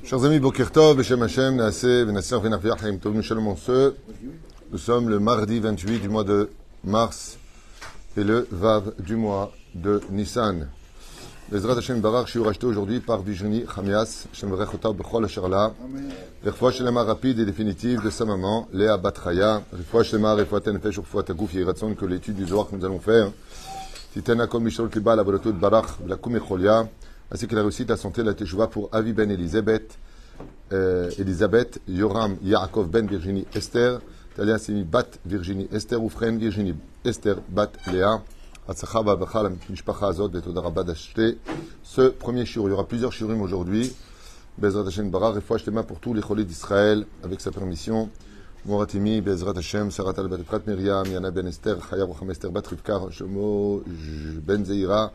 Chers amis, Boker Tov, Beshem Hashem, Naaseh, Venasser, Venarviach, Chaim Tov, Shalom Monseux. Nous sommes le mardi 28 du mois de mars et le Vav du mois de Nissan. Bezrat Hashem Barak, je suis racheté aujourd'hui par Virginie Chamias, Hashem Berechota Bechol Asherla. Refoua Shelema rapide et définitive de sa maman, Léa Batraya. Refoua Shelema, Refoua Tenefesh, Refoua Tagouf, Yiratson, que l'étude du Zohar que nous allons faire. Titana Kol Mishol Kiba, la Bolotot Barak, la Kumecholia. Ainsi que la réussite, la santé, la Teshuvah pour Avi Ben Elisabeth, Yoram Yaakov Ben Virginie Esther, Talia Simi Bat Virginie Esther, Oufren Virginie Esther Bat Léa, Atzachaba Bachal Mishpacha Azot, Betodarabad acheté. Ce premier shiur, il y aura plusieurs shiurim aujourd'hui. Bezrat Hashem Barar, Refoua Shlema pour tous les cholis d'Israël, avec sa permission. Moratimi, Bezrat Hashem, Saratal Bat Prat Miriam, Yana Ben Esther, Chaya Rocham Esther Bat Rivkar, Shemo Ben Zeira,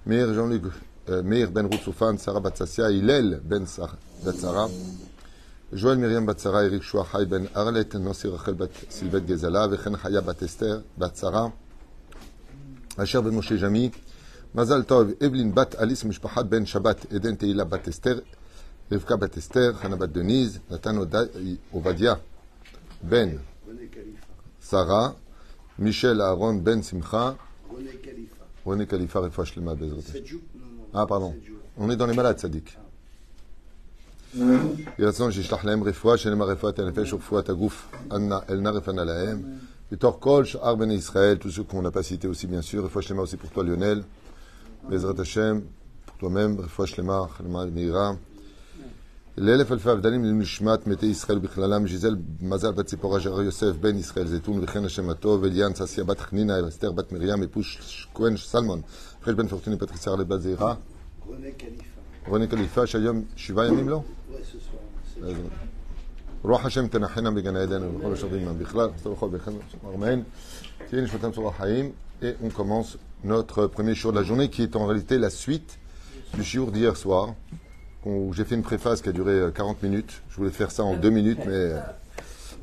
Meir Jean-Luc. Meir Ben Routsoufan, Sarah Batsassia, Hillel Ben Batsara, Joël Myriam Batsara, Eric Chouachai Ben Arlet, Nossi Rachel Bat Sylvette Gezala, Vechen Chaya Bat Esther Batsara, Asher Ben Moshe Jami, Mazal Tov, Evelyn Bat Alice Mishpachat Ben Shabbat, Eden Teila Bat Esther, Rivka Bat Esther, Hana Bat Denise, Nathan Ovadia Ben Sarah, Michel Aaron Ben Simcha, René Khalifa, Refoua Shlema Bezrat. Ah, pardon. On est dans les malades, Sadik. Yeratzon, Jishlach Lahem, Refoua, Shelema Refoua, Tenefesh, Refoua, Tagouf, Anna, Elna, Refana Lahem, Vitor Kol, Sha'ar Ben Israël, tous ceux qu'on n'a pas cités aussi, bien sûr. Refoua Shlema aussi pour toi, Lionel. Bezrat Hashem, pour toi-même. Refoua Shlema, Chalma, Meira. L'Elef Alfa Avdalim, l'Mishmat, Mete Israël, Bichlalam, Gisèle, Mazal, Bat Sipora, Gérard Yosef, Ben Israël, Zetoun, Vechen Hashem Atov, Eliane, Sassia, Bat Chnina, Esther, Bat Miriam, Epouche, Cohen, Salmon. Frère Ben Fortuné, Patricia Arle Bazera. René Khalifa, Shayom, Shiva Yamim Lo. Roi Hashem Tenachena Began Eden, Roi Shadim Bichlal, Stavachol Bechen, Armen, Tien Shmatam Surah Haïm, et on commence notre premier shiur de la journée qui est en réalité la suite du shiur d'hier soir, où j'ai fait une préface qui a duré 40 minutes. Je voulais faire ça en 2 minutes, mais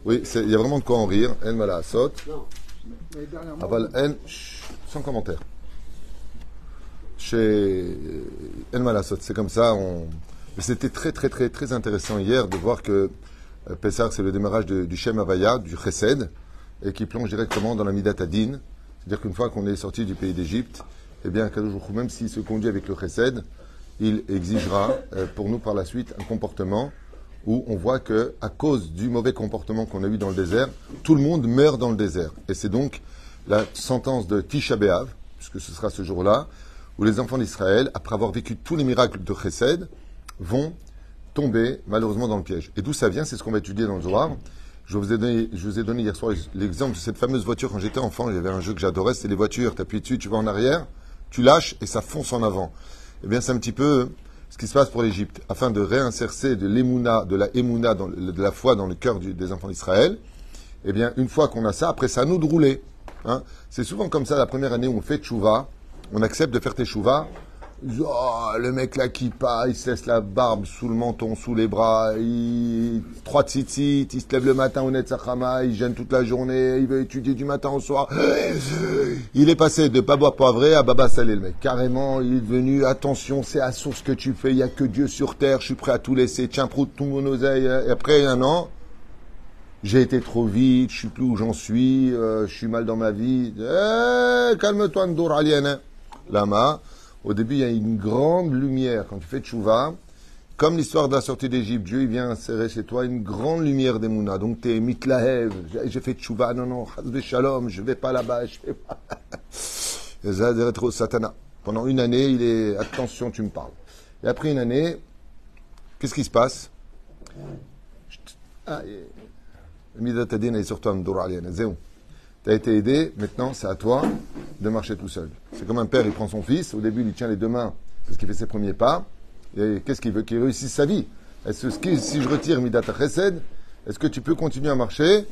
oui, il y a vraiment de quoi en rire. En Mala Sot. Aval En, sans commentaire. Chez El Malasot, c'est comme ça. C'était très intéressant hier de voir que Pessah, c'est le démarrage du Shem Havaya, du Chesed, et qui plonge directement dans la Midat Adin. C'est-à-dire qu'une fois qu'on est sorti du pays d'Égypte, eh bien, même s'il se conduit avec le Chesed, il exigera pour nous par la suite un comportement où on voit que à cause du mauvais comportement qu'on a eu dans le désert, tout le monde meurt dans le désert. Et c'est donc la sentence de Tisha B'Av, puisque ce sera ce jour-là, où les enfants d'Israël, après avoir vécu tous les miracles de Chesed, vont tomber malheureusement dans le piège. Et d'où ça vient, c'est ce qu'on va étudier dans le Zohar. Je vous ai donné hier soir l'exemple de cette fameuse voiture. Quand j'étais enfant, il y avait un jeu que j'adorais, c'est les voitures. Tu appuies dessus, tu vas en arrière, tu lâches et ça fonce en avant. Eh bien, c'est un petit peu ce qui se passe pour l'Égypte. Afin de réinsérer de la émouna, de la foi dans le cœur des enfants d'Israël, eh bien, une fois qu'on a ça, après, c'est à nous de rouler. Hein. C'est souvent comme ça, la première année où on fait tchouva, on accepte de faire tchouva. Oh, le mec là qui part, il se laisse la barbe sous le menton, sous les bras, il 3 tzitzit, il se lève le matin au Netzachama, il gêne toute la journée, il veut étudier du matin au soir. Il est passé de pas boire poivré à baba salé, le mec. Carrément, il est devenu, attention, c'est à source que tu fais, il n'y a que Dieu sur terre, je suis prêt à tout laisser, tiens, proute tout mon oseille. Et après un an, j'ai été trop vite, je suis plus où j'en suis, je suis mal dans ma vie. Calme-toi, Ndour Alienne. Lama. Au début, il y a une grande lumière. Quand tu fais tchouva, comme l'histoire de la sortie d'Égypte, Dieu il vient insérer chez toi une grande lumière d'Emouna. Donc tu es mitlahev, j'ai fait tchouva, non, chazve shalom, je vais pas là-bas, je vais pas. Et ça, c'est trop satana. Pendant une année, il est, attention, tu me parles. Et après une année, qu'est-ce qui se passe? Midat Adin est sur toi, Mdour Aliana, Zéou. Tu as été aidé, maintenant c'est à toi de marcher tout seul. C'est comme un père, il prend son fils, au début il tient les 2 mains parce qu'il fait ses premiers pas, et qu'est-ce qu'il veut? Qu'il réussisse sa vie. Est-ce que si je retire Midat Chesed, est-ce que tu peux continuer à marcher,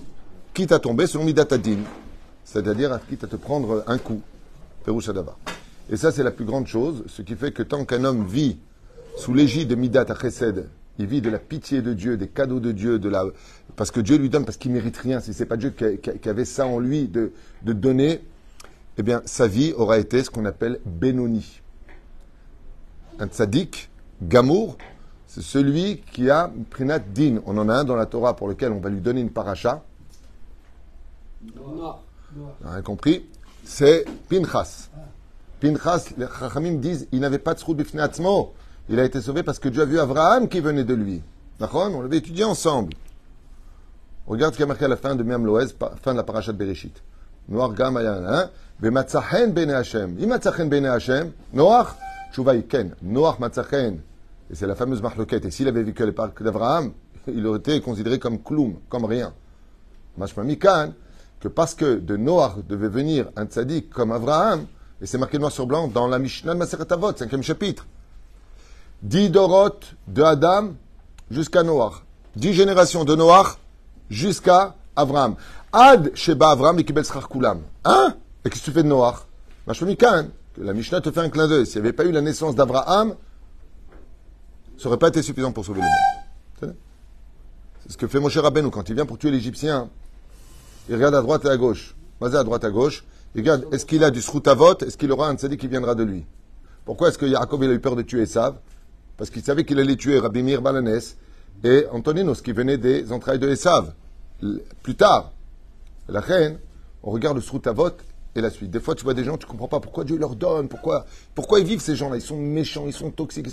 quitte à tomber sur Midat Adin, c'est-à-dire quitte à te prendre un coup, Perouch Adava. Et ça c'est la plus grande chose, ce qui fait que tant qu'un homme vit sous l'égide de Midat Chesed, il vit de la pitié de Dieu, des cadeaux de Dieu, parce que Dieu lui donne, parce qu'il ne mérite rien. Si ce n'est pas Dieu qui avait ça en lui de donner, eh bien, sa vie aura été ce qu'on appelle Benoni. Un tzaddik, Gamour, c'est celui qui a prinat din. On en a un dans la Torah pour lequel on va lui donner une paracha. Non. On a rien compris. C'est Pinchas. Pinchas, les Chachamim disent, il n'avait pas de s'rout b'fnei atzmo. Il a été sauvé parce que Dieu a vu Abraham qui venait de lui. D'accord? On l'avait étudié ensemble. Regarde ce qui a marqué à la fin de Miam Loez, fin de la paracha de Bereshit. Noach gam hayan, B'matzachen b'nei Hashem. Imatzachen b'nei Hashem, Noach, Tshuva ken. Noach matzachen. Et c'est la fameuse marloquette. Et s'il avait vécu à l'époque d'Abraham, il aurait été considéré comme kloum, comme rien. Mashma mikan, que parce que de Noach devait venir un tzaddik comme Abraham, et c'est marqué noir sur blanc dans la Mishnah de Maseret Avot, 5e chapitre. 10 Dorot de Adam jusqu'à Noach. 10 générations de Noach jusqu'à Abraham. Ad Sheba Abraham et Kibel Schar Kulam. Hein? Et qu'est-ce que tu fais de Noach? Mashma mikan, que la Mishnah te fait un clin d'œil. S'il n'y avait pas eu la naissance d'Abraham, ça n'aurait pas été suffisant pour sauver le monde. C'est ce que fait Moshe Rabbeinu quand il vient pour tuer l'Égyptien. Il regarde à droite et à gauche. Vas-y à droite, à gauche. Il regarde, est-ce qu'il a du sroutavot? Est-ce qu'il aura un tzaddik qui viendra de lui? Pourquoi est-ce que Yaakov il a eu peur de tuer Esav? Parce qu'il savait qu'il allait tuer Rabbi Meir Balanes et Antoninos, qui venaient des entrailles de Esav. Plus tard, la reine, on regarde le sroutavot et la suite. Des fois, tu vois des gens, tu ne comprends pas pourquoi Dieu leur donne, pourquoi ils vivent ces gens-là. Ils sont méchants, ils sont toxiques,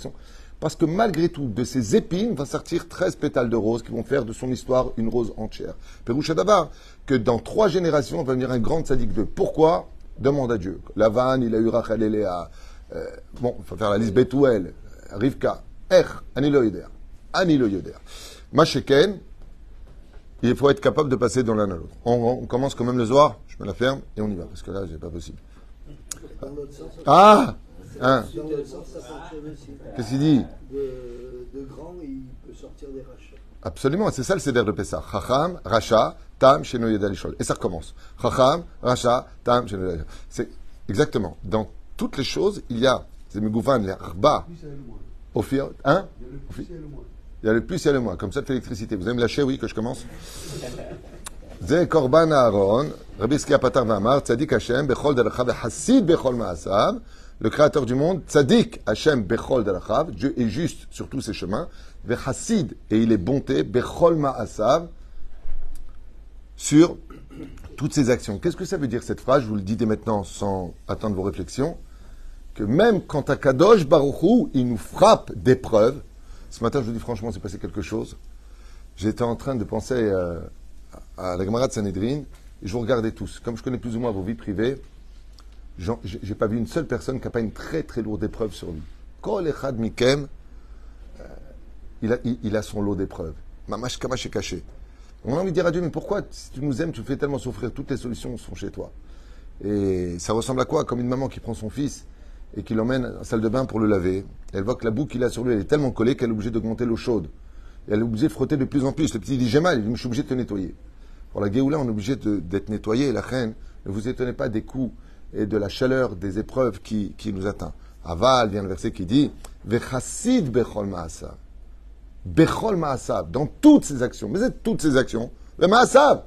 Parce que malgré tout, de ces épines va sortir 13 pétales de rose qui vont faire de son histoire une rose entière. Péroucha d'Avar, que dans 3 générations, va venir un grand tzaddik d'eux. Pourquoi? Demande à Dieu. Lavan, il a eu Rachel et Léa. Il faut faire la liste Bethuel, Rivka, Ani lo yoder. Ani lo yoder. Masheken, il faut être capable de passer dans l'un à l'autre. On commence quand même le soir, je me la ferme et on y va, parce que là, c'est pas possible. Ah! Hein? Qu'est-ce qu'il dit? De grand, il peut sortir des rachats. Absolument, c'est ça le Seder de Pessah. Chacham, Racha, Tam, Sheno Yeda Lishol. Et ça recommence. Chacham, Racha, Tam, Sheno Yeda Lishol. C'est exactement. Dans toutes les choses, il y a, c'est Megouvan, les Arba, Ophir, hein? Il y a le plus, il y a le moins. Comme ça, fait l'électricité. Vous allez me lâcher, oui, que je commence? Zé Korban Aaron, Rabbi Skia Patar Vamar, Tzadik Hashem, Bechol Dalachav, Hassid Bechol Maasav. Le Créateur du monde, Tzadik Hashem Bechol Dalachav, Dieu est juste sur tous ses chemins, Vechassid, et il est bonté, Bechol Ma'asav, sur toutes ses actions. Qu'est-ce que ça veut dire cette phrase? Je vous le dis dès maintenant sans attendre vos réflexions. Que même quand à Kadosh Baruch Hu, il nous frappe d'épreuves. Ce matin, je vous dis franchement, c'est passé quelque chose. J'étais en train de penser à la Gemara de Sanhedrin, et je vous regardais tous. Comme je connais plus ou moins vos vies privées, j'ai pas vu une seule personne qui n'a pas une très très lourde épreuve sur lui. Kol echad mikem, il a son lot d'épreuves. Mamash kamash est caché. On a envie de dire à Dieu, mais pourquoi, si tu nous aimes, tu nous fais tellement souffrir, toutes les solutions sont chez toi. Et ça ressemble à quoi? Comme une maman qui prend son fils et qui l'emmène à la salle de bain pour le laver. Elle voit que la boue qu'il a sur lui, elle est tellement collée qu'elle est obligée d'augmenter l'eau chaude. Et elle est obligée de frotter de plus en plus. Le petit dit, j'ai mal, il dit, je suis obligé de te nettoyer. Pour la Géoula, on est obligé d'être nettoyé. La reine, ne vous étonnez pas des coups et de la chaleur des épreuves qui nous atteint. Aval vient le verset qui dit Vechassid bechol ma'asav. Bechol ma'asav, dans toutes ses actions. Mais c'est toutes ses actions. Le ma'asav.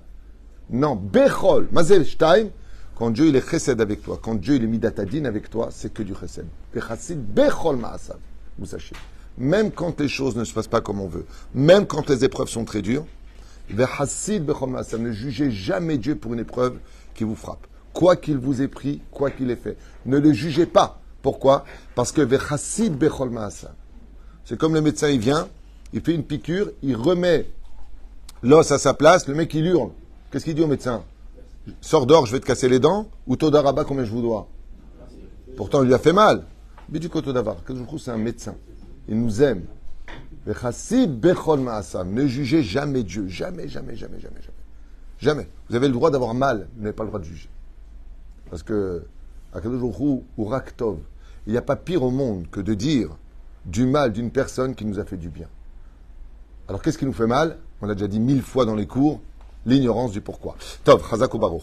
Non, bechol. Mazel shtaim. Quand Dieu il est chesed avec toi, quand Dieu il est midatadin avec toi, c'est que du chesed. Vechassid bechol ma'asav. Vous sachez. Même quand les choses ne se passent pas comme on veut, même quand les épreuves sont très dures, Vechassid bechol ma'asav. Ne jugez jamais Dieu pour une épreuve qui vous frappe. Quoi qu'il vous ait pris, quoi qu'il ait fait. Ne le jugez pas. Pourquoi? Parce que Vechassid Bechol Ma'asav. C'est comme le médecin, il vient, il fait une piqûre, il remet l'os à sa place, le mec il hurle. Qu'est-ce qu'il dit au médecin? Sors dehors, je vais te casser les dents, ou Todaraba, combien je vous dois? Pourtant, il lui a fait mal. Mais du côté d'Avar, c'est un médecin. Il nous aime. Vechassid Bechol Ma'asav. Ne jugez jamais Dieu. Jamais, jamais, jamais, jamais, jamais. Jamais. Vous avez le droit d'avoir mal, vous n'avez pas le droit de juger. Parce que, Akadosh Baruch Hu ou Raktov, il n'y a pas pire au monde que de dire du mal d'une personne qui nous a fait du bien. Alors qu'est-ce qui nous fait mal? On l'a déjà dit 1000 fois dans les cours, l'ignorance du pourquoi. Tov, Chazak ou Baruch.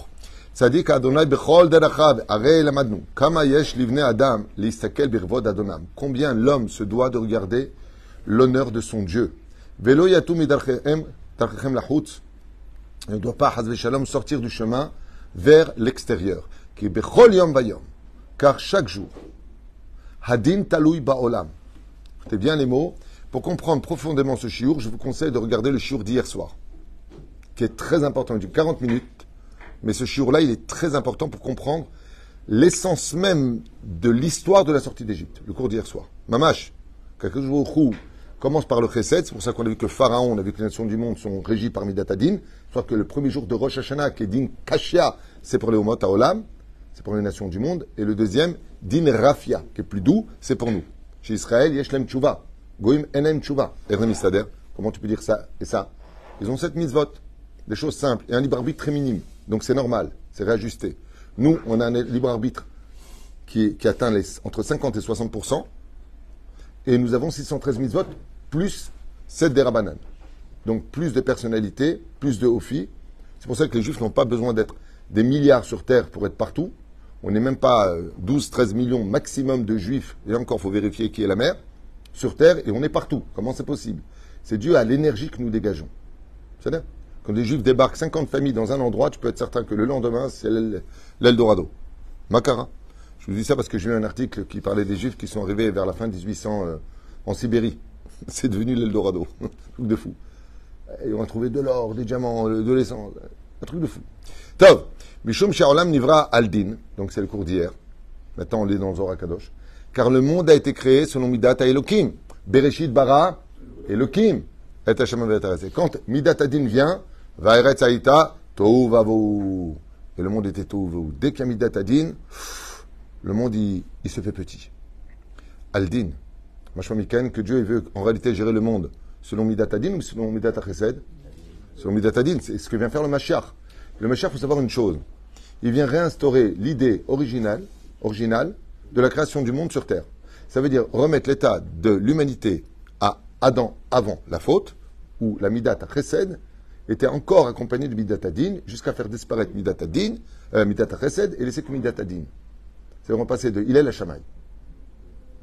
Tzadik Adonai bechol derachav, arei lamadnu. Kama yesh livne adam, listakel birvod Adonam. Combien l'homme se doit de regarder l'honneur de son Dieu. Velo yatum midarchem lachutz. Il ne doit pas, Hazve Shalom, sortir du chemin vers l'extérieur. Qui bechol yom vayom. Car chaque jour, hadin talui ba'olam. Écoutez bien les mots. Pour comprendre profondément ce shiur, je vous conseille de regarder le shiur d'hier soir, qui est très important. Il dure 40 minutes, mais ce shiur-là, il est très important pour comprendre l'essence même de l'histoire de la sortie d'Égypte, le cours d'hier soir. Mamash, Kadosh Baruch Hu commence par le Chesed, c'est pour ça qu'on a vu que Pharaon, on a vu que les nations du monde sont régies par Midat Hadin, soit que le premier jour de Rosh Hashanah, qui est Din Kashia, c'est pour les Omot HaOlam, c'est pour les nations du monde, et le deuxième, Din Rafia, qui est plus doux, c'est pour nous. Chez Israël, Yeshlem Tshuva, Goim Enem Tshuva, Ernem Istader, comment tu peux dire ça et ça? Ils ont 7 mitzvot, des choses simples, et un libre arbitre très minime, donc c'est normal, c'est réajusté. Nous, on a un libre arbitre qui atteint entre 50 et 60%, et nous avons 613 mitzvot, plus 7 des Rabbanan. Donc plus de personnalités, plus de Ophi. C'est pour ça que les Juifs n'ont pas besoin d'être des milliards sur Terre pour être partout. On n'est même pas 12-13 millions maximum de Juifs, et encore, il faut vérifier qui est la mère, sur Terre, et on est partout. Comment c'est possible? C'est dû à l'énergie que nous dégageons. C'est ça? Quand les Juifs débarquent 50 familles dans un endroit, tu peux être certain que le lendemain, c'est l'Eldorado. Makara. Je vous dis ça parce que j'ai lu un article qui parlait des Juifs qui sont arrivés vers la fin de 1800 en Sibérie. C'est devenu l'Eldorado. Un truc de fou. Et on a trouvé de l'or, des diamants, de l'essence. Un truc de fou. Tov. Mishum Sha'olam Nivra Aldin. Donc c'est le cours d'hier. Maintenant on est dans Zohar Kadosh. Car le monde a été créé selon Midat Elohim. Bereshit bara Elohim. Et Hashem ve'etaretz. Quand Midat Adin vient, Va'eretz Haïta Tohu Vavou. Et le monde était Tohu Vavou. Dès qu'il y a Midat Adin, le monde il se fait petit. Aldin. Mashmamikan, que Dieu veut en réalité gérer le monde selon Midat Adin ou selon Midat Chesed? Selon Midat Adin, c'est ce que vient faire le Mashiach. Le Mashiach, il faut savoir une chose. Il vient réinstaurer l'idée originale de la création du monde sur Terre. Ça veut dire remettre l'état de l'humanité à Adam avant la faute, où la Midat Chesed était encore accompagnée de Midat Adin, jusqu'à faire disparaître Midat Chesed et laisser que Midat Adin. C'est vraiment passé de Hillel à Shammai.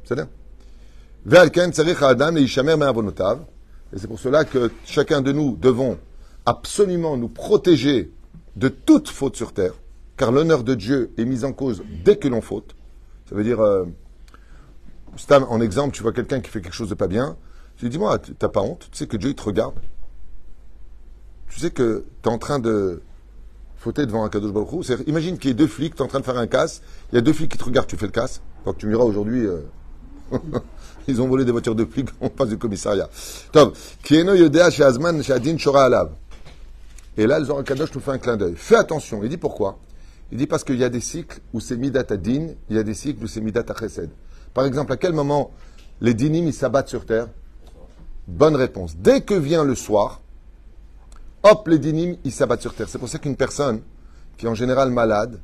C'est ça? Et c'est pour cela que chacun de nous devons absolument nous protéger de toute faute sur terre, car l'honneur de Dieu est mis en cause dès que l'on faute. Ça veut dire, Stam, en exemple, tu vois quelqu'un qui fait quelque chose de pas bien, tu lui dis, dis-moi, t'as pas honte? Tu sais que Dieu, il te regarde. Tu sais que tu es en train de fauter devant un Kadosh Baruch Hu. Imagine qu'il y ait 2 flics, tu es en train de faire un casse, il y a 2 flics qui te regardent, tu fais le casse. Donc tu me diras aujourd'hui, ils ont volé des voitures de flics en face du commissariat. Tom, Kieno Yodea Shazman Shadin Shora Alav. Et là, le Zohar Kadosh nous fait un clin d'œil. Fais attention. Il dit pourquoi? Il dit parce qu'il y a des cycles où c'est Midat Adin, il y a des cycles où c'est Midat Chesed. Par exemple, à quel moment les dinim ils s'abattent sur terre? Bonne réponse. Dès que vient le soir, hop, les dinim ils s'abattent sur terre. C'est pour ça qu'une personne qui est en général malade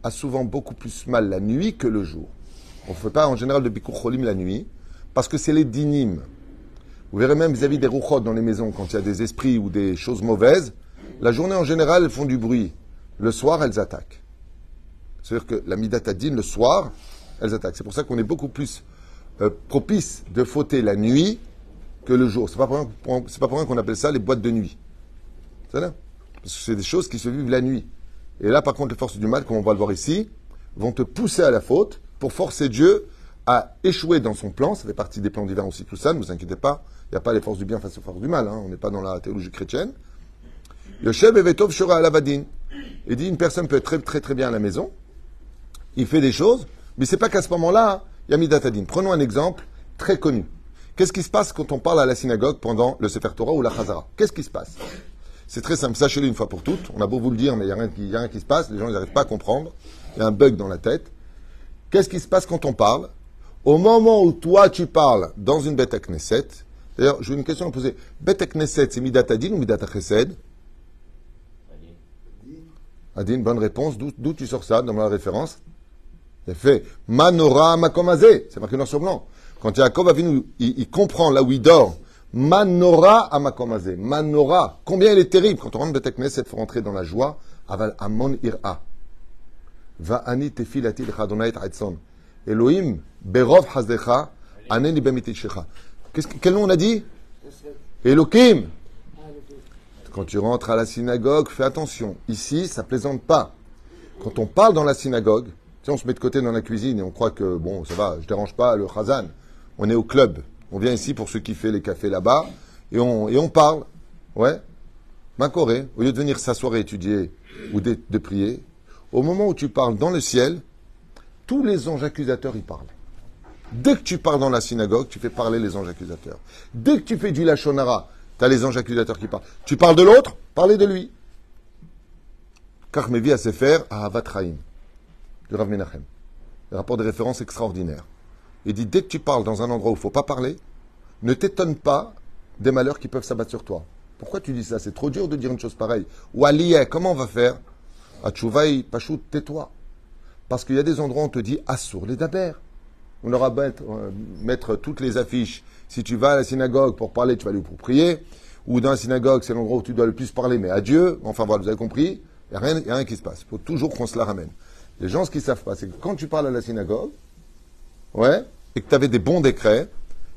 a souvent beaucoup plus mal la nuit que le jour. On ne fait pas en général de Bikur Cholim la nuit, parce que c'est les dinim. Vous verrez même vis-à-vis des rouchot dans les maisons, quand il y a des esprits ou des choses mauvaises, la journée en général, elles font du bruit. Le soir, elles attaquent. C'est-à-dire que la Midat Adin, le soir, elles attaquent. C'est pour ça qu'on est beaucoup plus propice de fauter la nuit que le jour. C'est pas pour rien qu'on appelle ça les boîtes de nuit. C'est là. Parce que c'est des choses qui se vivent la nuit. Et là, par contre, les forces du mal, comme on va le voir ici, vont te pousser à la faute pour forcer Dieu à échouer dans son plan. Ça fait partie des plans divins aussi, tout ça, ne vous inquiétez pas. Il n'y a pas les forces du bien face aux forces du mal. On n'est pas dans la théologie chrétienne. Yoshev Evetov Shora Alavadin. Il dit une personne peut être très très très bien à la maison, il fait des choses, mais c'est pas qu'à ce moment-là, il y a Midat Adin. Prenons un exemple très connu. Qu'est-ce qui se passe quand on parle à la synagogue pendant le Sefer Torah ou la Chazara? Qu'est-ce qui se passe? C'est très simple, sachez-le une fois pour toutes. On a beau vous le dire, mais il n'y a rien qui se passe, les gens n'arrivent pas à comprendre. Il y a un bug dans la tête. Qu'est-ce qui se passe quand on parle? Au moment où toi tu parles dans une Beth Knesset, d'ailleurs, j'ai une question à poser. Beth Knesset, c'est Midat Adin ou Midat Chesed? Adin, bonne réponse. D'où tu sors ça dans la référence? Il fait Manora Makomazé. C'est marqué noir sur blanc. Quand Yaakov Avinu, il comprend là où il dort. Manora Amakomazé. Manora. Combien il est terrible. Quand on rentre de Teknes, il faut rentrer dans la joie. Aval Amon Ira. Va'ani tefilati l'chadonait ha'etzon. Elohim berov hazdecha aneni bemitishecha. Quel nom on a dit? Elohim. Quand tu rentres à la synagogue, fais attention. Ici, ça plaisante pas. Quand on parle dans la synagogue, tu sais, on se met de côté dans la cuisine et on croit que, bon, ça va, je dérange pas le chazan. On est au club. On vient ici pour se kiffer les cafés là-bas et on parle. Ouais. Ma Corée, au lieu de venir s'asseoir et étudier ou de prier, au moment où tu parles dans le ciel, tous les anges accusateurs y parlent. Dès que tu parles dans la synagogue, tu fais parler les anges accusateurs. Dès que tu fais du Lachon Hara, tu as les anges accusateurs qui parlent. Tu parles de l'autre, parlez de lui. Karmevi à Sefer Ahavat Chaim, du Rav Menachem. Le rapport de référence extraordinaire. Il dit, dès que tu parles dans un endroit où il ne faut pas parler, ne t'étonne pas des malheurs qui peuvent s'abattre sur toi. Pourquoi tu dis ça? C'est trop dur de dire une chose pareille. Ou Aliyah, comment on va faire? Atchouvaï, Pachout, tais-toi. Parce qu'il y a des endroits où on te dit Assour les daber. On aura mettre toutes les affiches. Si tu vas à la synagogue pour parler, tu vas aller pour prier. Ou dans la synagogue, c'est l'endroit où tu dois le plus parler, mais à Dieu. Enfin voilà, vous avez compris. Il n'y a rien qui se passe. Il faut toujours qu'on se la ramène. Les gens, ce qu'ils ne savent pas, c'est que quand tu parles à la synagogue, ouais, et que tu avais des bons décrets,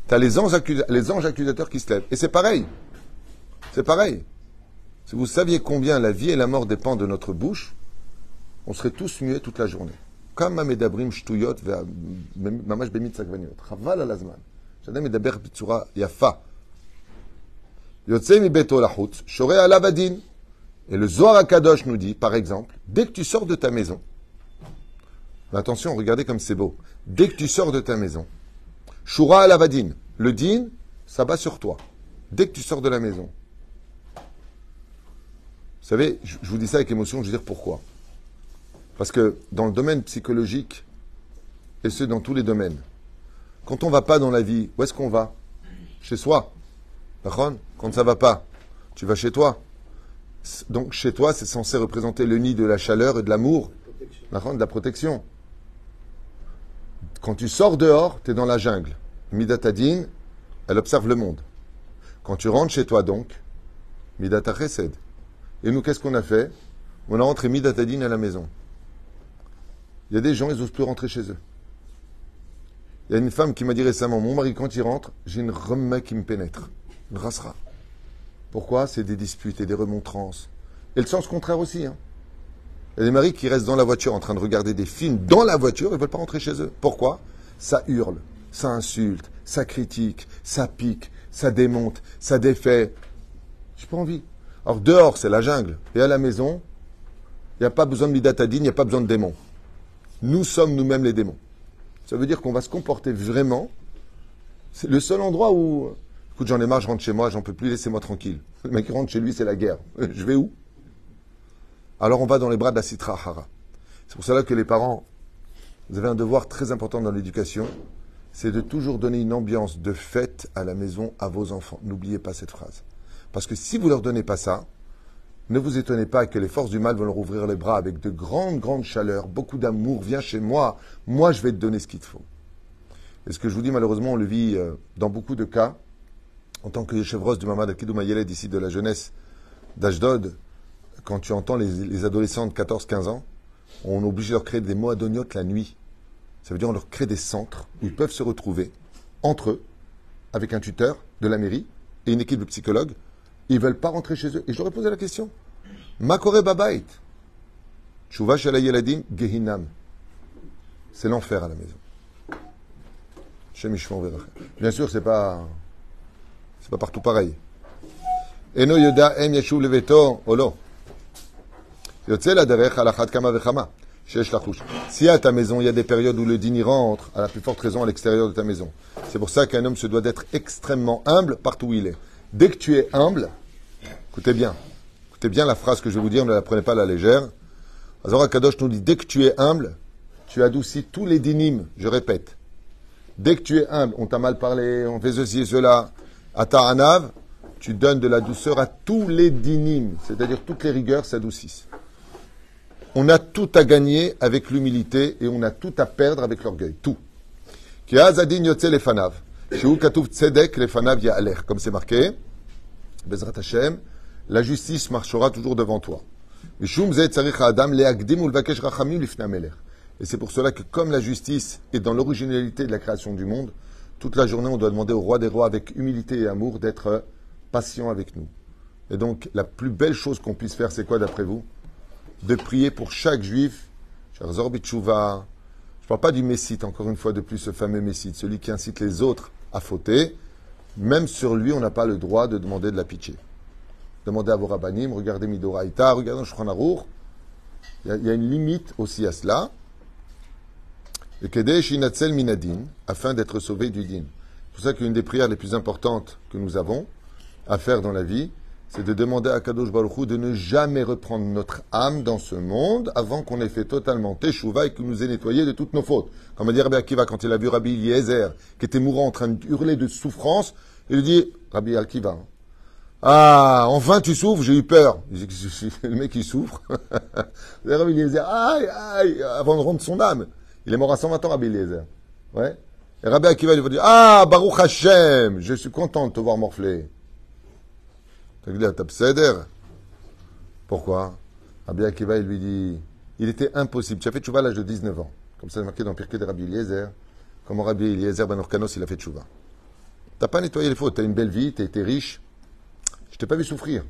tu as les anges accusateurs qui se lèvent. Et c'est pareil. C'est pareil. Si vous saviez combien la vie et la mort dépendent de notre bouche, on serait tous muets toute la journée. Comme Medabrim Shtuyot Mamash Bemit Sakvaniot. Chaval alazman. J'adore Medaber Bitsura Yafa. Yotse mi beto lachutz, shorei alav adin. Et le Zohar HaKadosh nous dit, par exemple, dès que tu sors de ta maison, mais attention, regardez comme c'est beau. Dès que tu sors de ta maison, shura alav adin. Le din, ça bat sur toi. Dès que tu sors de la maison. Vous savez, je vous dis ça avec émotion, je veux dire pourquoi. Parce que dans le domaine psychologique, et ce dans tous les domaines, quand on ne va pas dans la vie, où est-ce qu'on va? Chez soi. Quand ça ne va pas, tu vas chez toi. Donc chez toi, c'est censé représenter le nid de la chaleur et de l'amour, de la protection. Quand tu sors dehors, tu es dans la jungle. Midat Adin, elle observe le monde. Quand tu rentres chez toi donc, Midat Chesed. Et nous, qu'est-ce qu'on a fait? On a rentré Midat Adin à la maison. Il y a des gens, ils n'osent plus rentrer chez eux. Il y a une femme qui m'a dit récemment, mon mari, quand il rentre, j'ai une remède qui me pénètre. Une rassera. Pourquoi? C'est des disputes et des remontrances. Et le sens contraire aussi. Hein. Il y a des maris qui restent dans la voiture en train de regarder des films dans la voiture et ne veulent pas rentrer chez eux. Pourquoi? Ça hurle, ça insulte, ça critique, ça pique, ça démonte, ça défait. J'ai pas envie. Alors dehors, c'est la jungle. Et à la maison, il n'y a pas besoin de midatadine, il n'y a pas besoin de démons. Nous sommes nous-mêmes les démons. Ça veut dire qu'on va se comporter vraiment. C'est le seul endroit où... Écoute, j'en ai marre, je rentre chez moi, j'en peux plus, laissez-moi tranquille. Le mec qui rentre chez lui, c'est la guerre. Je vais où? Alors on va dans les bras de la Sitra Hara. C'est pour cela que les parents, vous avez un devoir très important dans l'éducation, c'est de toujours donner une ambiance de fête à la maison à vos enfants. N'oubliez pas cette phrase. Parce que si vous ne leur donnez pas ça, ne vous étonnez pas que les forces du mal vont leur ouvrir les bras avec de grandes chaleurs, beaucoup d'amour. Viens chez moi, moi je vais te donner ce qu'il te faut. Et ce que je vous dis, malheureusement, on le vit dans beaucoup de cas. En tant que chevreuse du Mamad Akidou Mayeled, ici de la jeunesse d'Ashdod, quand tu entends les adolescents de 14-15 ans, on est obligé de leur créer des moadoniotes la nuit. Ça veut dire on leur crée des centres où ils peuvent se retrouver entre eux, avec un tuteur de la mairie et une équipe de psychologues. Ils ne veulent pas rentrer chez eux. Et je leur ai posé la question. Makore Babait. Tshuva Shala Yeladim Gehinam. C'est l'enfer à la maison. Shem Yishmor Verachem. Bien sûr, c'est pas partout pareil. Eno Yoda Em Yeshuv Leveto Olo. Yotze la derech alachat kama vechama. Shesh lachouch. Si à ta maison, il y a des périodes où le dîner rentre, à la plus forte raison à l'extérieur de ta maison. C'est pour ça qu'un homme se doit d'être extrêmement humble partout où il est. Dès que tu es humble, écoutez bien la phrase que je vais vous dire, ne la prenez pas à la légère. Azor HaKadosh nous dit, dès que tu es humble, tu adoucis tous les dynimes, je répète. Dès que tu es humble, on t'a mal parlé, on fait ceci et cela, à Taranav, tu donnes de la douceur à tous les dynimes, c'est-à-dire toutes les rigueurs s'adoucissent. On a tout à gagner avec l'humilité et on a tout à perdre avec l'orgueil, tout. Ki azadin yotze lefanav. Comme c'est marqué, Bezrat Hashem, la justice marchera toujours devant toi. Et c'est pour cela que comme la justice est dans l'originalité de la création du monde, toute la journée on doit demander au roi des rois avec humilité et amour d'être patient avec nous. Et donc la plus belle chose qu'on puisse faire, c'est quoi d'après vous? De prier pour chaque juif, cher Zorbi Tshuva. Je ne parle pas du Messite, encore une fois de plus, ce fameux Messite, celui qui incite les autres à fauter, Même sur lui, on n'a pas le droit de demander de la pitié. Demandez à vos rabbanim, regardez Midoraïta, regardez Shulchan Aruch. Il y a une limite aussi à cela. Et Kedesh Inatzel Minadin, afin d'être sauvé du din. C'est pour ça qu'une des prières les plus importantes que nous avons à faire dans la vie, c'est de demander à Kadosh Baruch Hu de ne jamais reprendre notre âme dans ce monde avant qu'on ait fait totalement Teshuvah et qu'il nous ait nettoyé de toutes nos fautes. Comme a dit Rabbi Akiva quand il a vu Rabbi Eliezer, qui était mourant en train de hurler de souffrance, il lui dit, Rabbi Akiva, ah, enfin tu souffres, j'ai eu peur. Il dit, le mec il souffre. Rabbi Eliezer, aïe, aïe, avant de rendre son âme. Il est mort à 120 ans, Rabbi Eliezer. Ouais. Et Rabbi Akiva, il va dire, ah, Baruch Hashem, je suis content de te voir morfler. Pourquoi? Rabbi Akiva, il lui dit, il était impossible. Tu as fait tchouva à l'âge de 19 ans. Comme ça, c'est marqué dans Pirkei de Rabbi Eliezer. Comment Rabbi Eliezer Ben Orkanos, il a fait tchouva. T'as pas nettoyé les fautes. T'as une belle vie, t'as été riche. Je t'ai pas vu souffrir.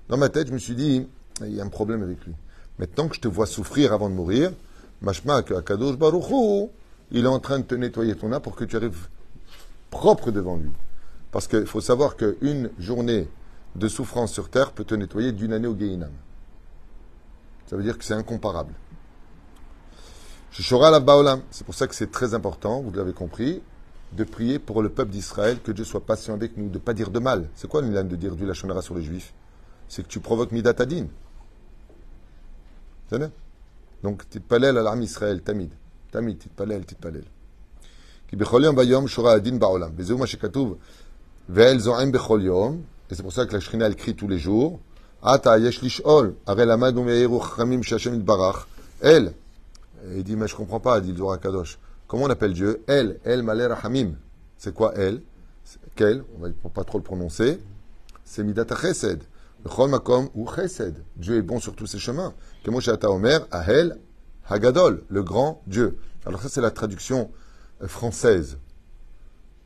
Dans ma tête, je me suis dit, il y a un problème avec lui. Maintenant que je te vois souffrir avant de mourir, machma que Akadosh Baruch Hu, il est en train de te nettoyer ton âme pour que tu arrives propre devant lui. Parce qu'il faut savoir qu'une journée de souffrance sur terre peut te nettoyer d'une année au Gehinam. Ça veut dire que c'est incomparable. C'est pour ça que c'est très important, vous l'avez compris, de prier pour le peuple d'Israël, que Dieu soit patient avec nous, de ne pas dire de mal. C'est quoi l'Ilan de dire du Lachon Hara sur les Juifs? C'est que tu provoques Midat Adin. C'est vrai? Donc, titpalel al-am Israël, tamid. Tamid, titpalel, titpalel. Ki bechol yom vayom shora adin ba'olam. Bezeu ma shekatuv ve'el zo'em bechol yom. Et c'est pour ça que la Shrina, elle crie tous les jours. Ata yesh lish'ol. Arel amad u'meiru chachamim sh'Hashem itbarach. Elle. Il dit, mais je comprends pas, dit le Zohar Kadosh. Comment on appelle Dieu? El malé rahamim. C'est quoi El? Quel? On va pas trop le prononcer. C'est midat chesed. Le chol makom ou chesed. Dieu est bon sur tous ses chemins. Kemo she'ata omer, ahel hagadol, le grand Dieu. Alors ça, c'est la traduction française,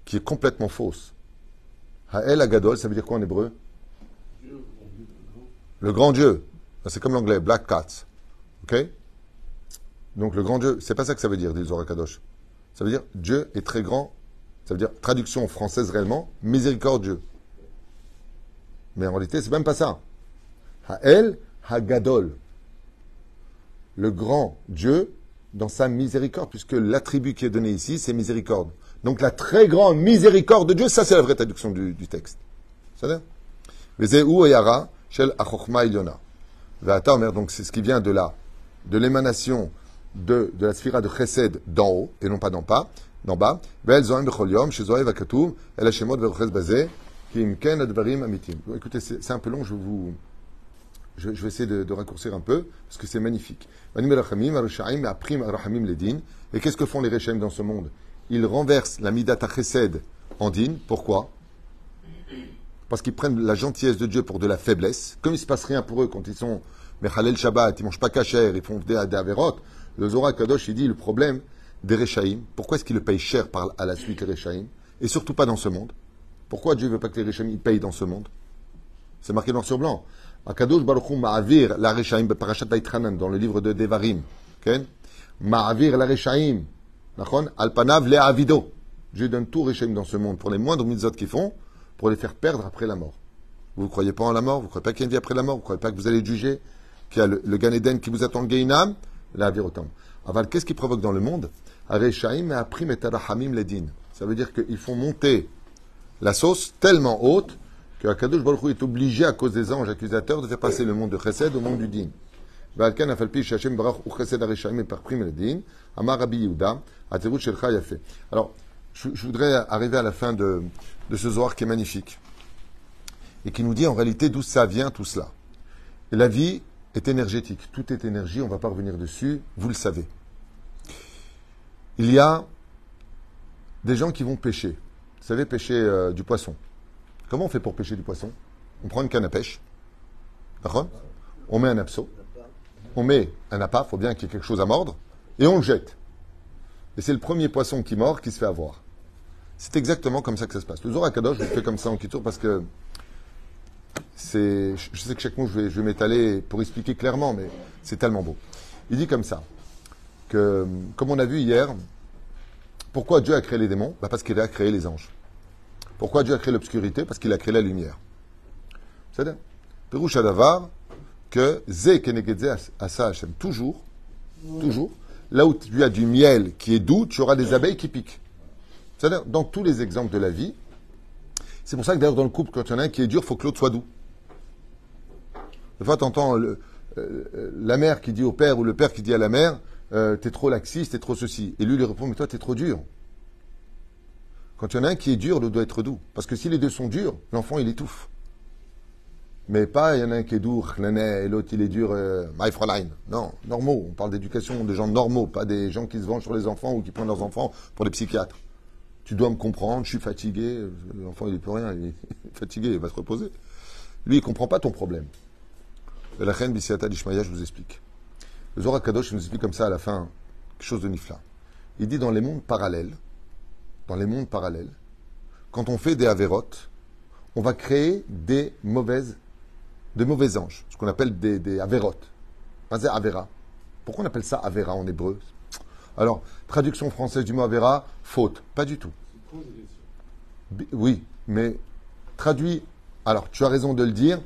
qui est complètement fausse. Ha'el Hagadol, ça veut dire quoi en hébreu? Le grand Dieu. C'est comme l'anglais, Black Cats. Ok? Donc le grand Dieu, c'est pas ça que ça veut dire, dit le Zohar Kadosh. Ça veut dire Dieu est très grand. Ça veut dire, traduction française réellement, miséricordieux. Mais en réalité, c'est même pas ça. Ha'el Hagadol. Le grand Dieu dans sa miséricorde, puisque l'attribut qui est donné ici, c'est miséricorde. Donc la très grande miséricorde de Dieu, ça c'est la vraie traduction du texte. C'est-à-dire donc c'est ce qui vient de là, de l'émanation de la sphira de Chesed d'en haut, et non pas d'en bas. Écoutez, c'est un peu long, je vais essayer de raccourcir un peu, parce que c'est magnifique. Et qu'est-ce que font les Rechaim dans ce monde? Ils renversent la Midat HaChesed en din. Pourquoi? Parce qu'ils prennent la gentillesse de Dieu pour de la faiblesse. Comme il ne se passe rien pour eux quand ils sont Mechalel Shabbat, ils ne mangent pas kasher, ils font des averot. Le Zohar Kadosh, il dit le problème des Rechaim. Pourquoi est-ce qu'ils le payent cher à la suite, les Rechaim? Et surtout pas dans ce monde. Pourquoi Dieu ne veut pas que les Rechaim payent dans ce monde? C'est marqué noir sur blanc. Akadosh Baruch Hu ma'avir la Rechaim parashat Vaytranan dans le livre de Devarim. Ma'avir la Rechaim. Alpanav le avido. Dieu donne tout Rechaim dans ce monde pour les moindres mitzvot qu'ils font, pour les faire perdre après la mort. Vous ne croyez pas en la mort, vous ne croyez pas qu'il y a une vie après la mort, vous ne croyez pas que vous allez être jugé, qu'il y a le Gan Eden qui vous attend, le Gehinam, la avirotam. Aval, qu'est-ce qui provoque dans le monde? Rechaim et aprim et arahamim ledin. Ça veut dire qu'ils font monter la sauce tellement haute que Akadosh Baruch Hu est obligé, à cause des anges accusateurs, de faire passer le monde de Chesed au monde du din. Alors, je voudrais arriver à la fin de ce Zohar qui est magnifique et qui nous dit en réalité d'où ça vient tout cela. Et la vie est énergétique, tout est énergie, on ne va pas revenir dessus, vous le savez. Il y a des gens qui vont pêcher. Vous savez, pêcher du poisson. Comment on fait pour pêcher du poisson? On prend une canne à pêche, d'accord? On met un abceau. On met un appât, il faut bien qu'il y ait quelque chose à mordre, et on le jette. Et c'est le premier poisson qui mord qui se fait avoir. C'est exactement comme ça que ça se passe. Le Zohar Kadosh, je le fais comme ça en Kitour parce que je sais que chaque mot, je vais m'étaler pour expliquer clairement, mais c'est tellement beau. Il dit comme ça, que, comme on a vu hier, pourquoi Dieu a créé les démons? Parce qu'il a créé les anges. Pourquoi Dieu a créé l'obscurité? Parce qu'il a créé la lumière. C'est-à-dire, Perouche Adavar, que Zé Kenegedze Asa Hashem, toujours, là où tu as du miel qui est doux, tu auras des abeilles qui piquent. C'est-à-dire, dans tous les exemples de la vie, c'est pour ça que d'ailleurs dans le couple, quand il y en a un qui est dur, il faut que l'autre soit doux. Des fois, tu entends la mère qui dit au père ou le père qui dit à la mère, t'es trop laxiste, t'es trop ceci. Et lui, il répond, mais toi, t'es trop dur. Quand il y en a un qui est dur, l'autre doit être doux. Parce que si les deux sont durs, l'enfant, il étouffe. Mais pas, il y en a un qui est doux, et l'autre, il est dur, my Fräulein. Non, normaux. On parle d'éducation de gens normaux, pas des gens qui se vengent sur les enfants ou qui prennent leurs enfants pour des psychiatres. Tu dois me comprendre, je suis fatigué. L'enfant, il n'est plus rien, il est fatigué, il va se reposer. Lui, il ne comprend pas ton problème. Et la reine Bissiata d'Ishmaïa, je vous explique. Le Zohar Kadosh nous explique comme ça à la fin, quelque chose de nifla. Il dit dans les mondes parallèles, quand on fait des avérotes, on va créer de mauvais anges, ce qu'on appelle des avérotes. C'est avéra. Pourquoi on appelle ça avéra en hébreu? Alors, traduction française du mot avéra, faute. Pas du tout. Oui, mais traduit. Alors, tu as raison de le dire,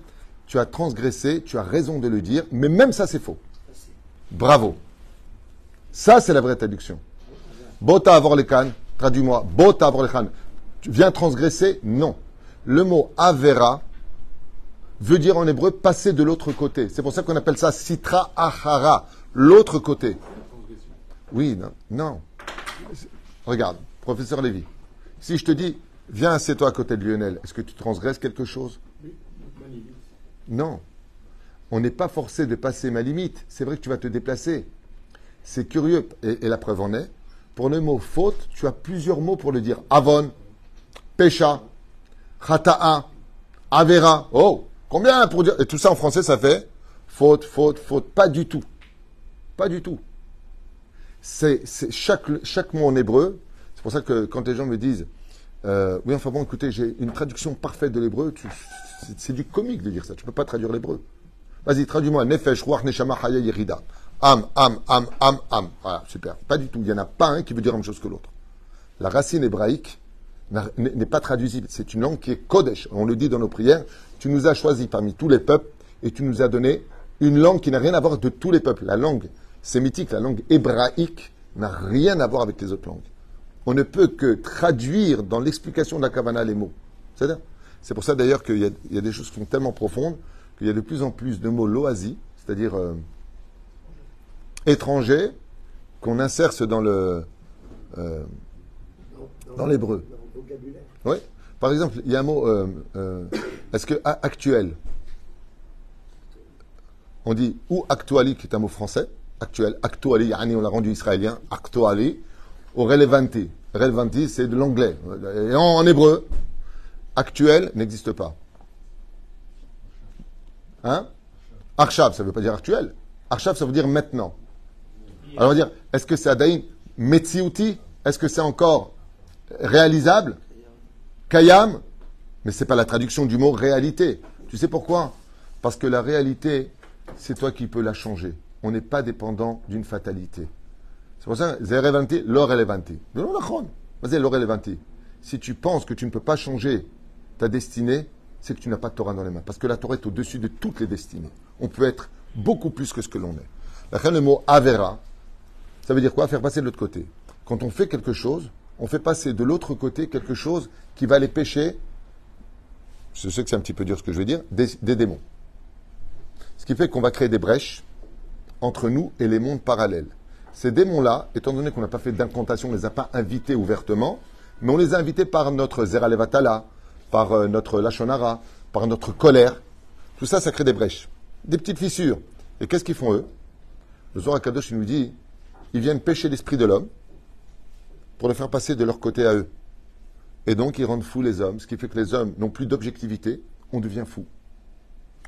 tu as transgressé, tu as raison de le dire, mais même ça, c'est faux. Bravo. Ça, c'est la vraie traduction. Bota avoir les cannes, traduis-moi. Bota avoir les cannes. Tu viens transgresser? Non. Le mot avera veut dire en hébreu passer de l'autre côté. C'est pour ça qu'on appelle ça sitra achara, l'autre côté. Oui, non. Regarde, professeur Lévy, si je te dis, viens, assieds-toi à côté de Lionel, est-ce que tu transgresses quelque chose? Non. On n'est pas forcé de passer ma limite. C'est vrai que tu vas te déplacer. C'est curieux. Et la preuve en est, pour le mot faute, tu as plusieurs mots pour le dire. Avon, pécha, chata'a, avera. Oh, combien pour dire? Et tout ça en français, ça fait faute. Pas du tout. Pas du tout. C'est chaque mot en hébreu. C'est pour ça que quand les gens me disent oui, enfin bon, écoutez, j'ai une traduction parfaite de l'hébreu, c'est du comique de dire ça. Tu ne peux pas traduire l'hébreu. Vas-y, traduis-moi. Nefesh, ruach, neshama, chaya, yerida. Am. Voilà, super. Pas du tout. Il n'y en a pas un qui veut dire la même chose que l'autre. La racine hébraïque n'est pas traduisible. C'est une langue qui est kodesh. On le dit dans nos prières. Tu nous as choisis parmi tous les peuples et tu nous as donné une langue qui n'a rien à voir de tous les peuples. La langue sémitique, la langue hébraïque n'a rien à voir avec les autres langues. On ne peut que traduire dans l'explication de la Kavana les mots. C'est pour ça d'ailleurs qu'il y a des choses qui sont tellement profondes qu'il y a de plus en plus de mots loasi, c'est-à-dire étrangers, qu'on insère dans l'hébreu. Oui. Par exemple, il y a un mot, est-ce que actuel, on dit ou actuali, qui est un mot français, actuel, actuali, on l'a rendu israélien, actuali, ou relevanti. Relevanti, c'est de l'anglais. Et en hébreu, actuel n'existe pas. Hein? Arshav, ça ne veut pas dire actuel. Arshav, ça veut dire maintenant. Alors on va dire, est-ce que c'est Adaïn Metsiuti? Est-ce que c'est encore réalisable? Kayam? Mais ce n'est pas la traduction du mot réalité. Tu sais pourquoi? Parce que la réalité, c'est toi qui peux la changer. On n'est pas dépendant d'une fatalité. C'est pour ça, Zerelevanti, l'orelevanti. Vas-y, l'orelevanti. Si tu penses que tu ne peux pas changer ta destinée, c'est que tu n'as pas de Torah dans les mains. Parce que la Torah est au-dessus de toutes les destinées. On peut être beaucoup plus que ce que l'on est. Le mot avera, ça veut dire quoi? Faire passer de l'autre côté. Quand on fait quelque chose, on fait passer de l'autre côté quelque chose qui va les pécher. Je sais que c'est un petit peu dur ce que je veux dire, des démons. Ce qui fait qu'on va créer des brèches entre nous et les mondes parallèles. Ces démons-là, étant donné qu'on n'a pas fait d'incantation, on ne les a pas invités ouvertement, mais on les a invités par notre Zeralevatala, par notre Lachonara, par notre colère. Tout ça, ça crée des brèches, des petites fissures. Et qu'est-ce qu'ils font eux? Le Zohar Kadosh nous dit, ils viennent pêcher l'esprit de l'homme pour le faire passer de leur côté à eux. Et donc, ils rendent fous les hommes, ce qui fait que les hommes n'ont plus d'objectivité, on devient fou.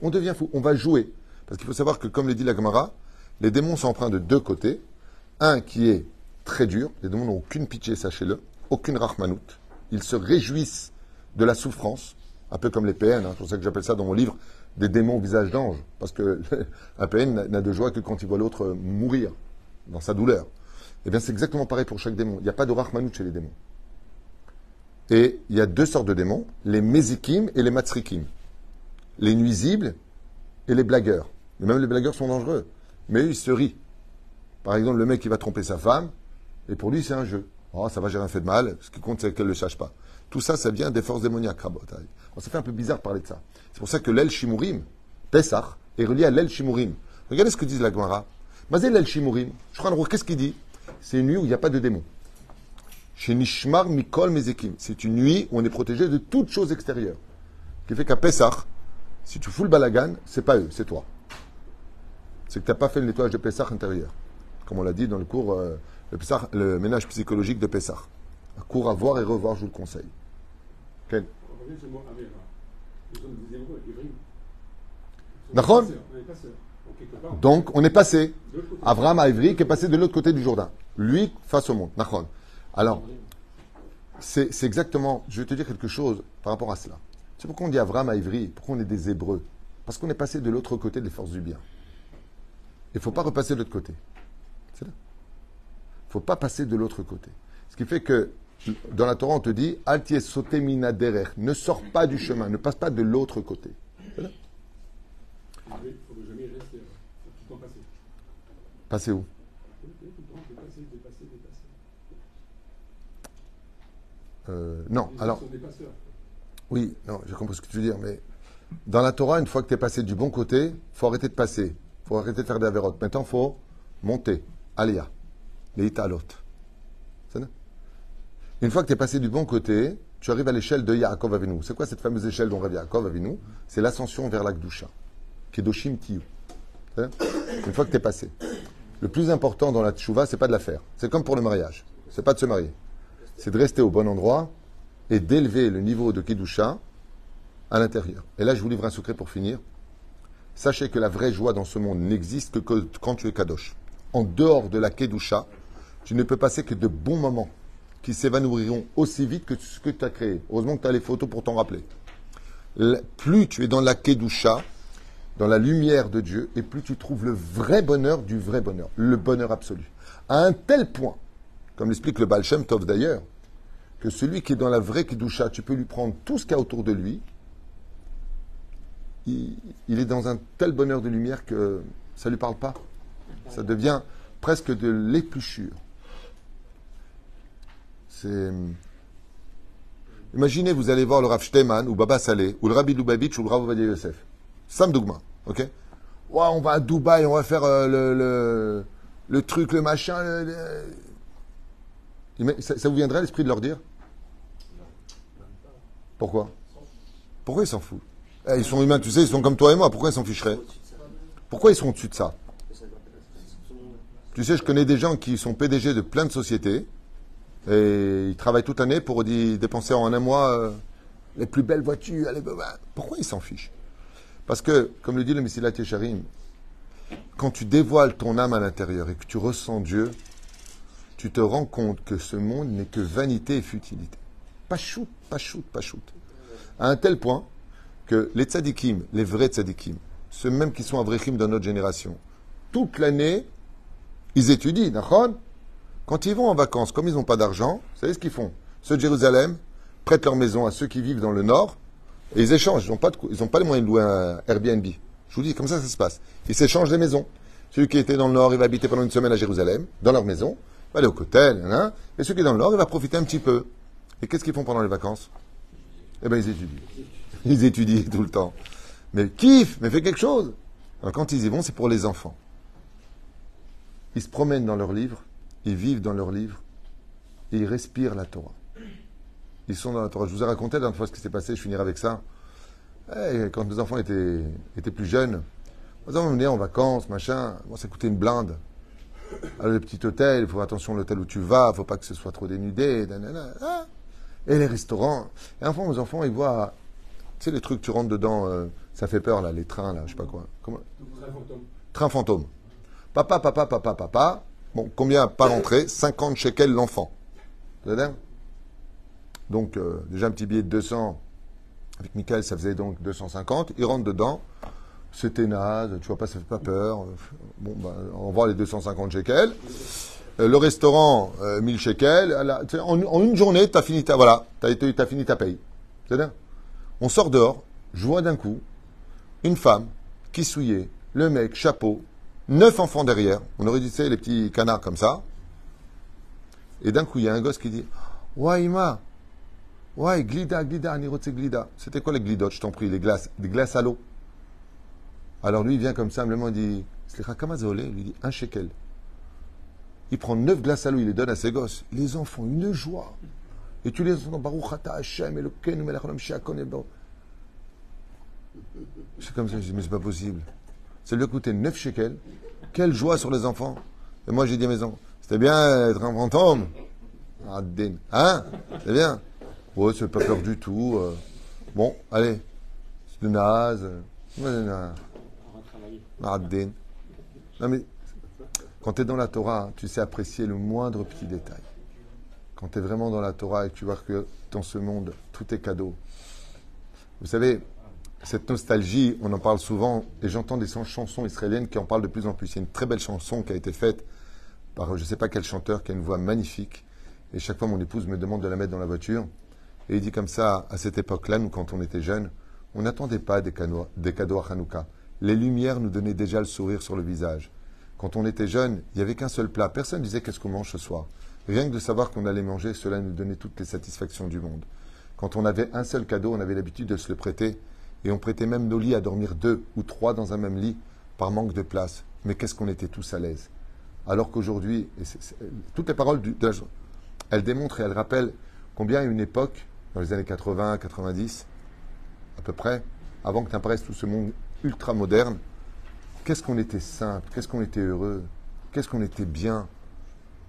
On devient fou, on va jouer. Parce qu'il faut savoir que, comme le dit la Gemara, les démons sont empreints de deux côtés. Un qui est très dur, les démons n'ont aucune pitié, sachez-le, aucune rachmanout. Ils se réjouissent de la souffrance, un peu comme les PN, c'est pour ça que j'appelle ça dans mon livre des démons au visage d'ange, parce que un PN n'a de joie que quand il voit l'autre mourir dans sa douleur. Eh bien, c'est exactement pareil pour chaque démon. Il n'y a pas de rachmanout chez les démons. Et il y a deux sortes de démons, les mézikim et les matzrikim. Les nuisibles et les blagueurs. Et même les blagueurs sont dangereux. Mais ils se rient. Par exemple, le mec qui va tromper sa femme, et pour lui, c'est un jeu. Oh, ça va, j'ai rien fait de mal. Ce qui compte, c'est qu'elle ne le sache pas. Tout ça, ça vient des forces démoniaques, Rabotai. Bon, ça fait un peu bizarre de parler de ça. C'est pour ça que l'El Shimurim, Pessah, est relié à l'El Shimurim. Regardez ce que dit la Gemara. Mazé l'El Shimurim, qu'est-ce qu'il dit? C'est une nuit où il n'y a pas de démons. Chez Nishmar Mikol Mezekim. C'est une nuit où on est protégé de toute chose extérieure. Ce qui fait qu'à Pessah, si tu fous le balagan, c'est pas eux, c'est toi. C'est que tu n'as pas fait le nettoyage de Pessah intérieur. Comme on l'a dit dans le cours, le ménage psychologique de Pessah. Un cours à voir et revoir, je vous le conseille. Ken. D'accord. Donc, on est passé. Abraham à Ivry qui est passé de l'autre côté du Jourdain. Lui, face au monde. D'accord. Alors, c'est exactement, je vais te dire quelque chose par rapport à cela. C'est pourquoi on dit Abraham à Ivry, pourquoi on est des Hébreux. Parce qu'on est passé de l'autre côté des forces du bien. Il ne faut pas repasser de l'autre côté. C'est là. Il ne faut pas passer de l'autre côté. Ce qui fait que dans la Torah, on te dit Altie sauté mina derer, ne sors pas du chemin, ne passe pas de l'autre côté. C'est là. Il ne faut jamais rester, il faut tout le temps passer. Passer où? Non, alors. Oui, non, j'ai compris ce que tu veux dire, mais dans la Torah, une fois que tu es passé du bon côté, il faut arrêter de passer. Il faut arrêter de faire des avérotes. Maintenant, il faut monter. Alia. Les italot. C'est ça? Une fois que tu es passé du bon côté, tu arrives à l'échelle de Yaakov Avinu. C'est quoi cette fameuse échelle dont rêve Yaakov Avinu? C'est l'ascension vers la Kedusha. Kedoshim Tiyu. Une fois que tu es passé. Le plus important dans la tchouva, c'est pas de la faire. C'est comme pour le mariage. C'est pas de se marier. C'est de rester au bon endroit et d'élever le niveau de Kedusha à l'intérieur. Et là, je vous livre un secret pour finir. Sachez que la vraie joie dans ce monde n'existe que quand tu es Kadosh. En dehors de la Kedusha, tu ne peux passer que de bons moments qui s'évanouiront aussi vite que ce que tu as créé. Heureusement que tu as les photos pour t'en rappeler. Plus tu es dans la Kedusha, dans la lumière de Dieu, et plus tu trouves le vrai bonheur du vrai bonheur, le bonheur absolu. À un tel point, comme l'explique le Baal Shem Tov d'ailleurs, que celui qui est dans la vraie Kedusha, tu peux lui prendre tout ce qu'il y a autour de lui, il est dans un tel bonheur de lumière que ça ne lui parle pas. Ça devient presque de l'épluchure. Imaginez, vous allez voir le Rav Shteyman, ou Baba Saleh, ou le Rabbi Lubavitch, ou le Rav Ovadia Yosef. Sam Dougma, ok? Ouais, on va à Dubaï, on va faire le truc, le machin. Ça vous viendrait à l'esprit de leur dire? Pourquoi? Pourquoi ils s'en foutent? Ils sont humains, tu sais, ils sont comme toi et moi. Pourquoi ils s'en ficheraient? Pourquoi ils sont au-dessus de ça? Tu sais, je connais des gens qui sont PDG de plein de sociétés et ils travaillent toute l'année pour dépenser en un mois les plus belles voitures. Pourquoi ils s'en fichent? Parce que, comme le dit le Mesilat Yesharim, quand tu dévoiles ton âme à l'intérieur et que tu ressens Dieu, tu te rends compte que ce monde n'est que vanité et futilité. Pas shoot, pas shoot, pas shoot. À un tel point que les tzadikim, les vrais tzadikim, ceux même qui sont avrechim dans notre génération, toute l'année, ils étudient, d'accord? Quand ils vont en vacances, comme ils n'ont pas d'argent, vous savez ce qu'ils font? Ceux de Jérusalem prêtent leur maison à ceux qui vivent dans le nord et ils échangent. Ils n'ont pas les moyens de louer un Airbnb. Je vous dis, comme ça se passe. Ils s'échangent les maisons. Celui qui était dans le nord, il va habiter pendant une semaine à Jérusalem, dans leur maison, il va aller au cotel, hein, et celui qui est dans le nord, il va profiter un petit peu. Et qu'est-ce qu'ils font pendant les vacances? Eh bien, ils étudient. Ils étudient tout le temps. Mais kiff, mais fais quelque chose. Alors, quand ils y vont, c'est pour les enfants. Ils se promènent dans leurs livres, ils vivent dans leurs livres, et ils respirent la Torah. Ils sont dans la Torah. Je vous ai raconté la dernière fois ce qui s'est passé, je finirai avec ça. Quand nos enfants étaient plus jeunes, ils venaient en vacances, machin, bon, ça coûtait une blinde. Alors, le petit hôtel, il faut faire attention à l'hôtel où tu vas, il ne faut pas que ce soit trop dénudé, et les restaurants. Et enfin, nos enfants, ils voient, tu sais, les trucs, tu rentres dedans, ça fait peur, là, les trains, là, je sais pas quoi. Comment? Train fantôme. Papa. Bon, combien par entrée? 50 shekels l'enfant. C'est-à-dire? Donc, déjà un petit billet de 200. Avec Michael, ça faisait donc 250. Il rentre dedans. C'était naze, tu vois pas, ça fait pas peur. Bon, on va voir les 250 shekels. le restaurant, 1000 shekels. En une journée, tu as fini t'as fini ta paye. C'est-à-dire, on sort dehors, je vois d'un coup une femme qui souillait, le mec, chapeau, 9 enfants derrière. On aurait dit, tu sais, les petits canards comme ça. Et d'un coup, il y a un gosse qui dit ouais, Ima, ouais, glida, anirotse glida. C'était quoi les glidotes, je t'en prie, les glaces à l'eau. Alors lui, il vient comme ça, simplement, il dit Slicha Kamazolé, il lui dit 1 shekel. Il prend 9 glaces à l'eau, il les donne à ses gosses. Les enfants, une joie. Et tu les entends, Baruch Ata Hashem, Elokeinu melech haolam she'akon yed baro. C'est comme ça, je dis, mais c'est pas possible. Ça lui a coûté 9 shekels. Quelle joie sur les enfants. Et moi, j'ai dit à mes enfants, c'était bien être un fantôme. Hein? C'est bien. Ouais, c'est pas peur du tout. Bon, allez. C'est de naze. Non, mais quand tu es dans la Torah, tu sais apprécier le moindre petit détail. Quand tu es vraiment dans la Torah et que tu vois que dans ce monde, tout est cadeau. Vous savez, cette nostalgie, on en parle souvent, et j'entends des chansons israéliennes qui en parlent de plus en plus. Il y a une très belle chanson qui a été faite par je ne sais pas quel chanteur, qui a une voix magnifique. Et chaque fois, mon épouse me demande de la mettre dans la voiture. Et il dit comme ça, à cette époque-là, nous, quand on était jeunes, on n'attendait pas des cadeaux à Hanouka. Les lumières nous donnaient déjà le sourire sur le visage. Quand on était jeunes, il n'y avait qu'un seul plat. Personne ne disait qu'est-ce qu'on mange ce soir. Rien que de savoir qu'on allait manger, cela nous donnait toutes les satisfactions du monde. Quand on avait un seul cadeau, on avait l'habitude de se le prêter. Et on prêtait même nos lits à dormir 2 ou 3 dans un même lit par manque de place. Mais qu'est-ce qu'on était tous à l'aise. Alors qu'aujourd'hui, toutes les paroles elles démontrent et elles rappellent combien à une époque, dans les années 80, 90, à peu près, avant que n'apparaisse tout ce monde ultra moderne, qu'est-ce qu'on était simple, qu'est-ce qu'on était heureux, qu'est-ce qu'on était bien.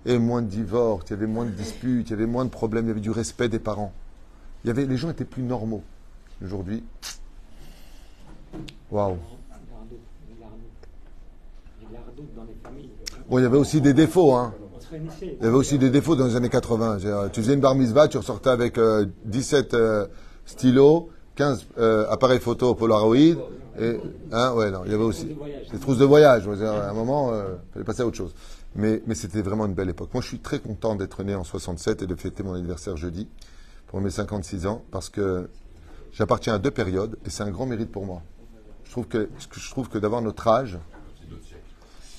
Et moins de divorces, il y avait moins de disputes, il y avait moins de problèmes, il y avait du respect des parents. Les gens étaient plus normaux. Aujourd'hui, waouh. Bon, il y avait aussi des défauts, hein. Il y avait aussi des défauts dans les années 80. Tu faisais une bar mitzvah, tu ressortais avec 17 stylos, 15 appareils photo Polaroid. Et, hein, ouais, non, il y avait aussi des trousses de voyage. À un moment, il fallait passer à autre chose. Mais c'était vraiment une belle époque. Moi, je suis très content d'être né en 67 et de fêter mon anniversaire jeudi pour mes 56 ans parce que j'appartiens à 2 périodes et c'est un grand mérite pour moi. Je trouve que d'avoir notre âge,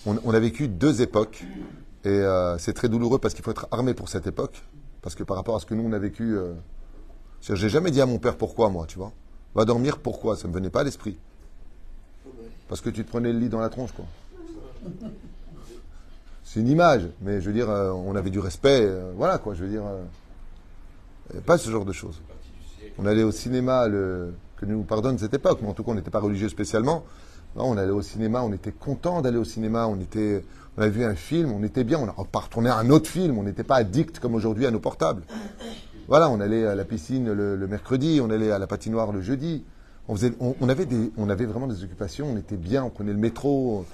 on a vécu 2 époques et c'est très douloureux parce qu'il faut être armé pour cette époque parce que par rapport à ce que nous on a vécu, j'ai jamais dit à mon père pourquoi moi, tu vois. Va dormir pourquoi, ça me venait pas à l'esprit. Parce que tu te prenais le lit dans la tronche, quoi. C'est une image, mais je veux dire, on avait du respect, voilà quoi, je veux dire, pas ce genre de choses. On allait au cinéma, que nous pardonne cette époque, mais en tout cas on n'était pas religieux spécialement. Non, on allait au cinéma, on était content d'aller au cinéma, on avait vu un film, on était bien, on n'a pas retourné à un autre film, on n'était pas addict comme aujourd'hui à nos portables. Voilà, on allait à la piscine le mercredi, on allait à la patinoire le jeudi. On avait vraiment des occupations, on était bien, on prenait le métro,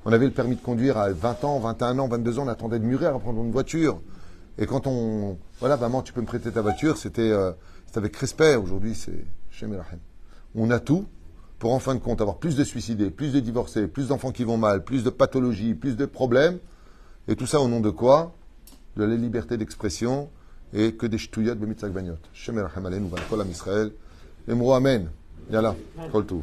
on avait le permis de conduire à 20 ans, 21 ans, 22 ans, on attendait de mûrir à prendre une voiture. Et quand voilà, maman, tu peux me prêter ta voiture, c'était avec respect. Aujourd'hui, c'est Shem Elachem. On a tout pour, en fin de compte, avoir plus de suicidés, plus de divorcés, plus d'enfants qui vont mal, plus de pathologies, plus de problèmes. Et tout ça au nom de quoi? De la liberté d'expression et que des shtouyot b'mitzvah gbaniot. Shem Elachem aleinu v'al kol am Israël. Emro amen. Yalla, kol touv.